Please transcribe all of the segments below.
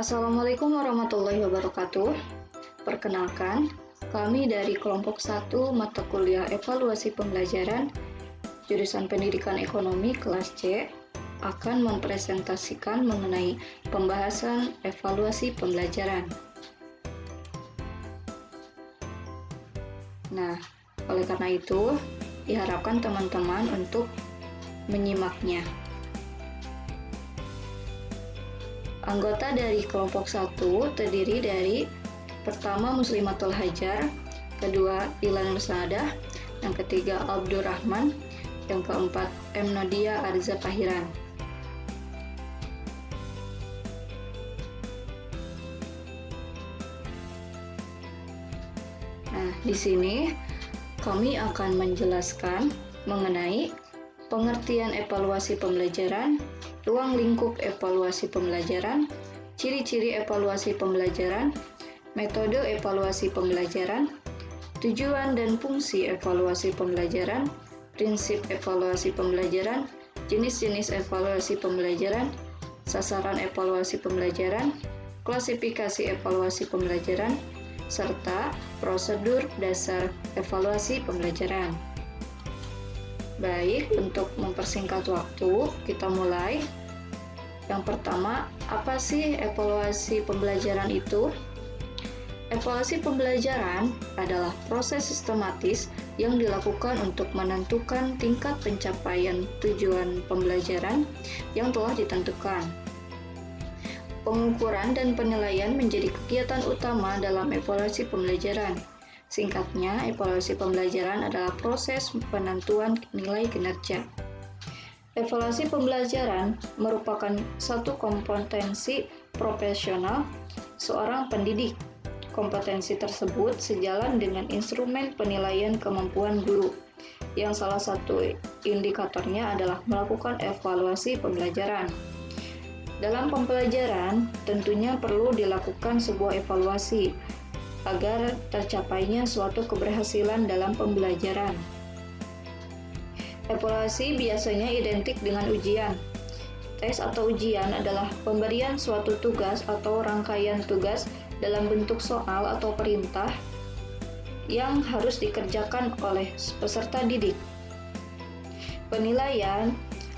Assalamualaikum warahmatullahi wabarakatuh. Perkenalkan, kami dari kelompok 1 mata kuliah evaluasi pembelajaran jurusan Pendidikan Ekonomi kelas C akan mempresentasikan mengenai pembahasan evaluasi pembelajaran. Nah, oleh karena itu, diharapkan teman-teman untuk menyimaknya. Anggota dari kelompok 1 terdiri dari pertama Muslimatul Hajar, kedua Ilan Musadah, yang ketiga Abdurrahman, yang keempat M. Nadia Arza Pahiran. Nah, di sini kami akan menjelaskan mengenai pengertian evaluasi pembelajaran, ruang lingkup evaluasi pembelajaran, ciri-ciri evaluasi pembelajaran, metode evaluasi pembelajaran, tujuan dan fungsi evaluasi pembelajaran, prinsip evaluasi pembelajaran, jenis-jenis evaluasi pembelajaran, sasaran evaluasi pembelajaran, klasifikasi evaluasi pembelajaran, serta prosedur dasar evaluasi pembelajaran. Baik, untuk mempersingkat waktu, kita mulai. Yang pertama, apa sih evaluasi pembelajaran itu? Evaluasi pembelajaran adalah proses sistematis yang dilakukan untuk menentukan tingkat pencapaian tujuan pembelajaran yang telah ditentukan. Pengukuran dan penilaian menjadi kegiatan utama dalam evaluasi pembelajaran. Singkatnya, evaluasi pembelajaran adalah proses penentuan nilai kinerja. Evaluasi pembelajaran merupakan satu kompetensi profesional seorang pendidik. Kompetensi tersebut sejalan dengan instrumen penilaian kemampuan guru, yang salah satu indikatornya adalah melakukan evaluasi pembelajaran. Dalam pembelajaran, tentunya perlu dilakukan sebuah evaluasi agar tercapainya suatu keberhasilan dalam pembelajaran. Evaluasi biasanya identik dengan ujian. Tes atau ujian adalah pemberian suatu tugas atau rangkaian tugas dalam bentuk soal atau perintah yang harus dikerjakan oleh peserta didik. Penilaian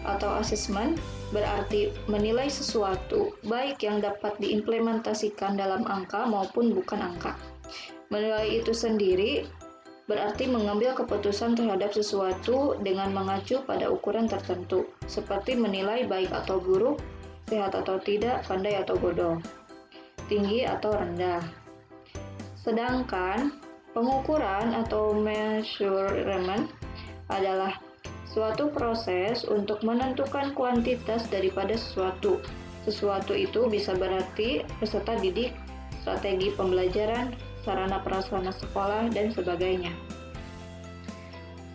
atau asesmen berarti menilai sesuatu, baik yang dapat diimplementasikan dalam angka maupun bukan angka. Menilai itu sendiri berarti mengambil keputusan terhadap sesuatu dengan mengacu pada ukuran tertentu, seperti menilai baik atau buruk, sehat atau tidak, pandai atau bodoh, tinggi atau rendah. Sedangkan pengukuran atau measurement adalah suatu proses untuk menentukan kuantitas daripada sesuatu. Sesuatu itu bisa berarti peserta didik, strategi pembelajaran, sarana prasarana sekolah, dan sebagainya.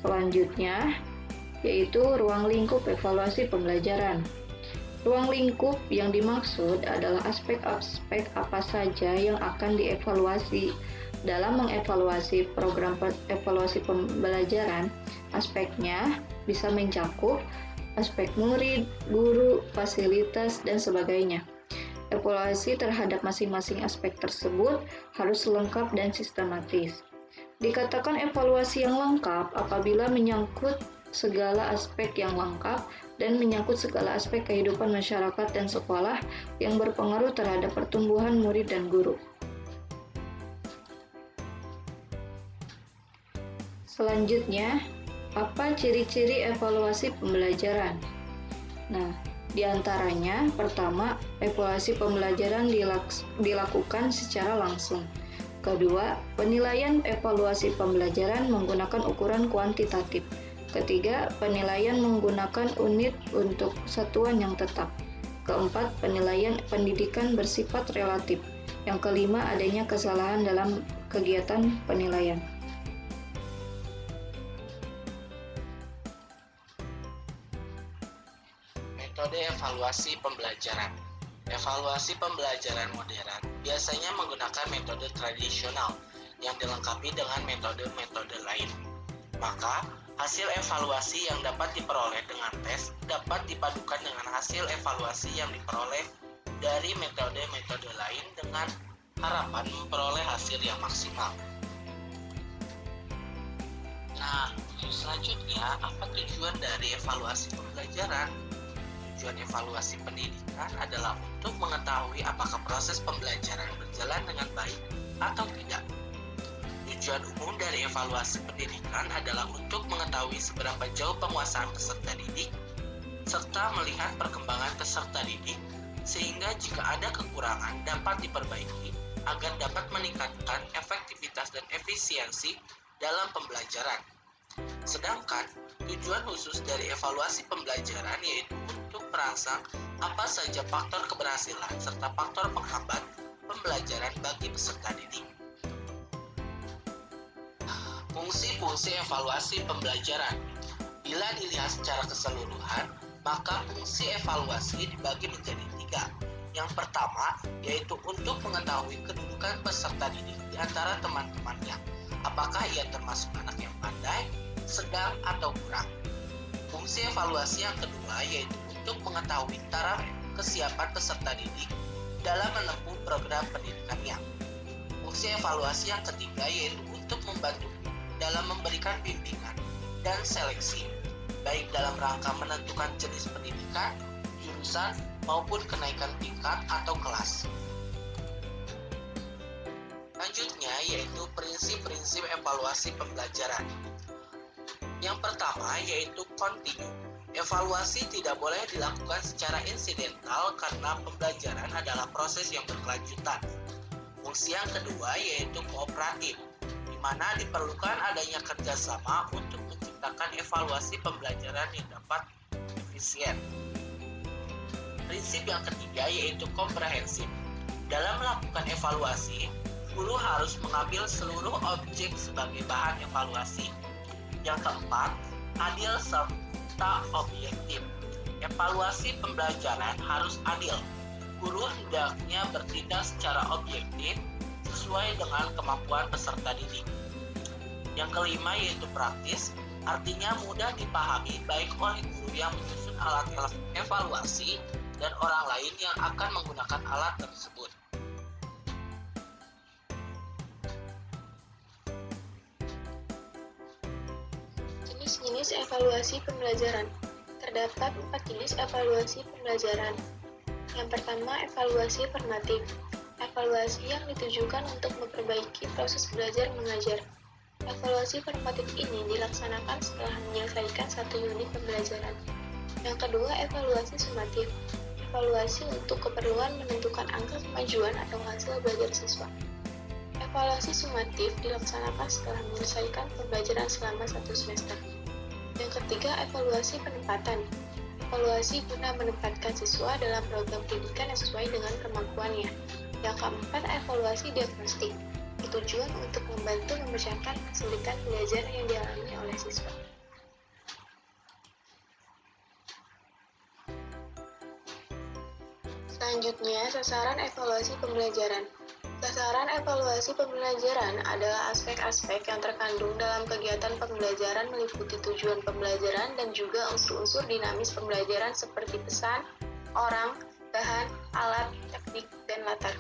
Selanjutnya, yaitu ruang lingkup evaluasi pembelajaran. Ruang lingkup yang dimaksud adalah aspek-aspek apa saja yang akan dievaluasi. Dalam mengevaluasi program evaluasi pembelajaran, aspeknya bisa mencakup aspek murid, guru, fasilitas, dan sebagainya. Evaluasi terhadap masing-masing aspek tersebut harus lengkap dan sistematis. Dikatakan evaluasi yang lengkap apabila menyangkut segala aspek yang lengkap dan menyangkut segala aspek kehidupan masyarakat dan sekolah yang berpengaruh terhadap pertumbuhan murid dan guru. Selanjutnya, apa ciri-ciri evaluasi pembelajaran? Nah, di antaranya, pertama, evaluasi pembelajaran dilakukan secara langsung. Kedua, penilaian evaluasi pembelajaran menggunakan ukuran kuantitatif. Ketiga, penilaian menggunakan unit untuk satuan yang tetap. Keempat, penilaian pendidikan bersifat relatif. Yang kelima, adanya kesalahan dalam kegiatan penilaian. Metode evaluasi pembelajaran. Evaluasi pembelajaran modern biasanya menggunakan metode tradisional yang dilengkapi dengan metode-metode lain. Maka, hasil evaluasi yang dapat diperoleh dengan tes dapat dipadukan dengan hasil evaluasi yang diperoleh dari metode-metode lain dengan harapan memperoleh hasil yang maksimal. Nah, selanjutnya, apa tujuan dari evaluasi pembelajaran? Tujuan evaluasi pendidikan adalah untuk mengetahui apakah proses pembelajaran berjalan dengan baik atau tidak. Tujuan umum dari evaluasi pendidikan adalah untuk mengetahui seberapa jauh penguasaan peserta didik serta melihat perkembangan peserta didik sehingga jika ada kekurangan dapat diperbaiki agar dapat meningkatkan efektivitas dan efisiensi dalam pembelajaran. Sedangkan tujuan khusus dari evaluasi pembelajaran yaitu untuk merangsang apa saja faktor keberhasilan serta faktor penghambat pembelajaran bagi peserta didik. Fungsi-fungsi evaluasi pembelajaran. Bila dilihat secara keseluruhan, maka fungsi evaluasi dibagi menjadi 3. Yang pertama, yaitu untuk mengetahui kedudukan peserta didik di antara teman-temannya. Apakah ia termasuk anak yang pandai, sedang, atau kurang. Fungsi evaluasi yang kedua, yaitu untuk mengetahui taraf kesiapan peserta didik dalam menempuh program pendidikannya. Fungsi evaluasi yang ketiga, yaitu untuk membantu dalam memberikan bimbingan dan seleksi, baik dalam rangka menentukan jenis pendidikan, jurusan, maupun kenaikan tingkat atau kelas. Selanjutnya yaitu prinsip-prinsip evaluasi pembelajaran. Yang pertama yaitu kontinu. Evaluasi tidak boleh dilakukan secara insidental karena pembelajaran adalah proses yang berkelanjutan. Fungsi yang kedua yaitu kooperatif, di mana diperlukan adanya kerjasama untuk menciptakan evaluasi pembelajaran yang dapat efisien. Prinsip yang ketiga yaitu komprehensif. Dalam melakukan evaluasi, guru harus mengambil seluruh objek sebagai bahan evaluasi. Yang keempat, adil serta objektif. Evaluasi pembelajaran harus adil. Guru hendaknya bertindak secara objektif sesuai dengan kemampuan peserta didik. Yang kelima yaitu praktis, artinya mudah dipahami baik oleh guru yang menyusun alat evaluasi dan orang lain yang akan menggunakan alat tersebut. Jenis-jenis evaluasi pembelajaran. Terdapat 4 jenis evaluasi pembelajaran. Yang pertama, evaluasi formatif. Evaluasi yang ditujukan untuk memperbaiki proses belajar mengajar. Evaluasi formatif ini dilaksanakan setelah menyelesaikan 1 unit pembelajaran. Yang kedua, evaluasi sumatif. Evaluasi untuk keperluan menentukan angka kemajuan atau hasil belajar siswa. Evaluasi sumatif dilaksanakan setelah menyelesaikan pembelajaran selama 1 semester. Yang ketiga, evaluasi penempatan. Evaluasi guna menempatkan siswa dalam program pendidikan yang sesuai dengan kemampuannya. Yang keempat, evaluasi diagnostik. Bertujuan untuk membantu memecahkan kesulitan belajar yang dialami oleh siswa. Selanjutnya, sasaran evaluasi pembelajaran. Sasaran evaluasi pembelajaran adalah aspek-aspek yang terkandung dalam kegiatan pembelajaran meliputi tujuan pembelajaran dan juga unsur-unsur dinamis pembelajaran seperti pesan, orang, bahan, alat, teknik, dan latar.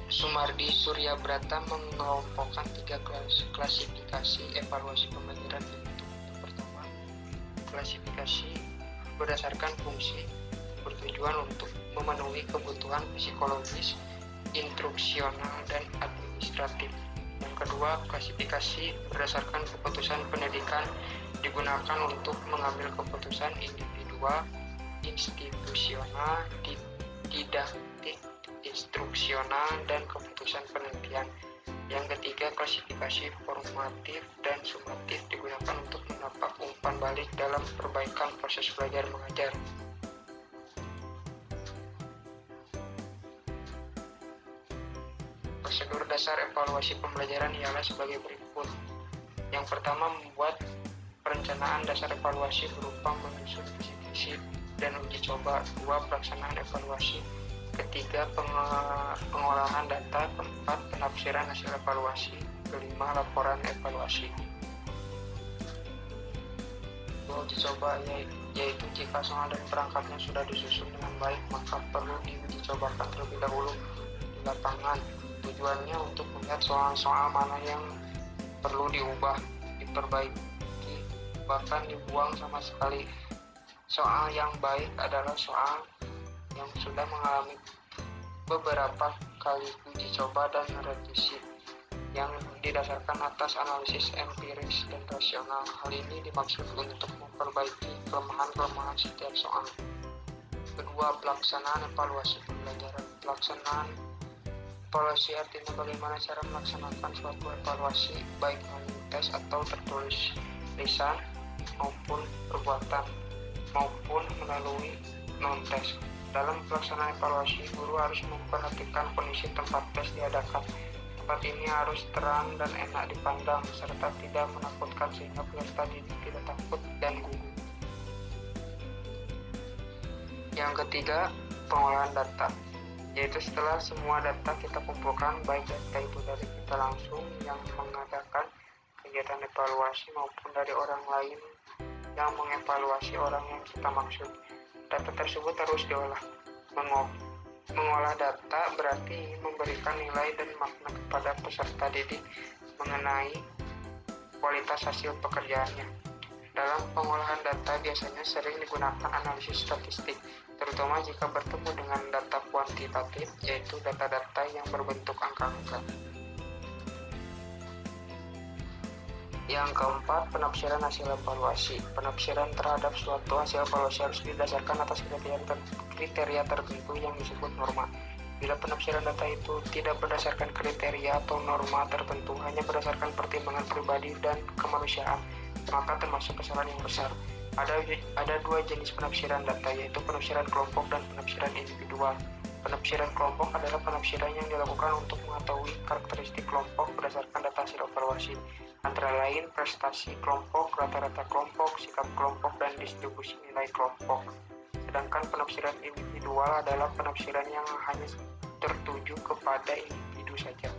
Sumardi Suryabrata mengelompokkan 3 klasifikasi evaluasi pembelajaran yaitu yang pertama, klasifikasi berdasarkan fungsi bertujuan untuk memenuhi kebutuhan psikologis, instruksional, dan administratif. Yang kedua, klasifikasi berdasarkan keputusan pendidikan digunakan untuk mengambil keputusan individual, institusional, didaktik, instruksional, dan keputusan penelitian. Yang ketiga, klasifikasi formatif dan sumatif digunakan untuk mendapat umpan balik dalam perbaikan proses belajar mengajar. Prosedur dasar evaluasi pembelajaran ialah sebagai berikut. Yang pertama, membuat perencanaan dasar evaluasi berupa menyusun visi-misi dan uji coba. 2. Pelaksanaan evaluasi. Ketiga, pengolahan data. 4. Penafsiran hasil evaluasi. 5. Laporan evaluasi. Dua uji coba yaitu jika soal dan perangkatnya sudah disusun dengan baik, maka perlu diuji cobakan terlebih dahulu di lapangan. Tujuannya untuk melihat soal-soal mana yang perlu diubah, diperbaiki, bahkan dibuang sama sekali. Soal yang baik adalah soal yang sudah mengalami beberapa kali uji coba dan revisi yang didasarkan atas analisis empiris dan rasional. Hal ini dimaksud untuk memperbaiki kelemahan-kelemahan setiap soal. Kedua, pelaksanaan evaluasi pembelajaran. Pelaksanaan evaluasi artinya bagaimana cara melaksanakan suatu evaluasi, baik melalui tes atau tertulis, lisan maupun perbuatan, maupun melalui non-tes. Dalam pelaksanaan evaluasi, guru harus memperhatikan kondisi tempat tes diadakan. Tempat ini harus terang dan enak dipandang, serta tidak menakutkan sehingga peserta didik tidak takut dan gugup. Yang ketiga, pengolahan data, yaitu setelah semua data kita kumpulkan, baik data itu dari kita langsung yang mengadakan kegiatan evaluasi maupun dari orang lain yang mengevaluasi orang yang kita maksud. Data tersebut harus diolah. Mengolah data berarti memberikan nilai dan makna kepada peserta didik mengenai kualitas hasil pekerjaannya. Dalam pengolahan data biasanya sering digunakan analisis statistik, terutama jika bertemu dengan data kuantitatif, yaitu data-data yang berbentuk angka-angka. Yang keempat, penafsiran hasil evaluasi. Penafsiran terhadap suatu hasil evaluasi harus didasarkan atas kriteria tertentu yang disebut norma. Bila penafsiran data itu tidak berdasarkan kriteria atau norma tertentu, hanya berdasarkan pertimbangan pribadi dan kemanusiaan, maka termasuk kesalahan yang besar. Ada dua jenis penafsiran data, yaitu penafsiran kelompok dan penafsiran individual. Penafsiran kelompok adalah penafsiran yang dilakukan untuk mengetahui karakteristik kelompok berdasarkan data hasil evaluasi, antara lain prestasi kelompok, rata-rata kelompok, sikap kelompok, dan distribusi nilai kelompok. Sedangkan penafsiran individual adalah penafsiran yang hanya tertuju kepada individu saja,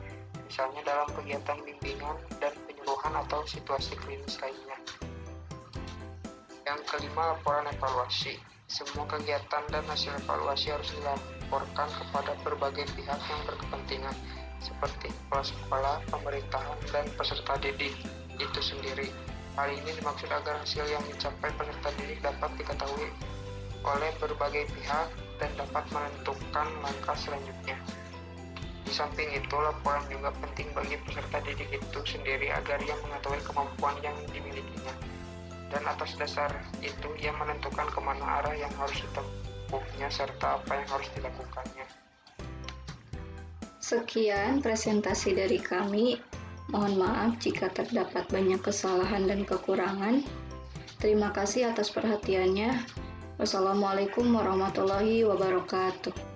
misalnya dalam kegiatan bimbingan dan penyuluhan atau situasi klinis lainnya. Yang kelima, laporan evaluasi. Semua kegiatan dan hasil evaluasi harus dilaporkan kepada berbagai pihak yang berkepentingan, seperti kepala sekolah, pemerintahan, dan peserta didik itu sendiri. Hal ini dimaksud agar hasil yang dicapai peserta didik dapat diketahui oleh berbagai pihak dan dapat menentukan langkah selanjutnya. Di samping itu, laporan juga penting bagi peserta didik itu sendiri agar ia mengetahui kemampuan yang dimilikinya. Dan atas dasar itu, ia menentukan kemana arah yang harus ditempuhnya serta apa yang harus dilakukannya. Sekian presentasi dari kami. Mohon maaf jika terdapat banyak kesalahan dan kekurangan. Terima kasih atas perhatiannya. Wassalamualaikum warahmatullahi wabarakatuh.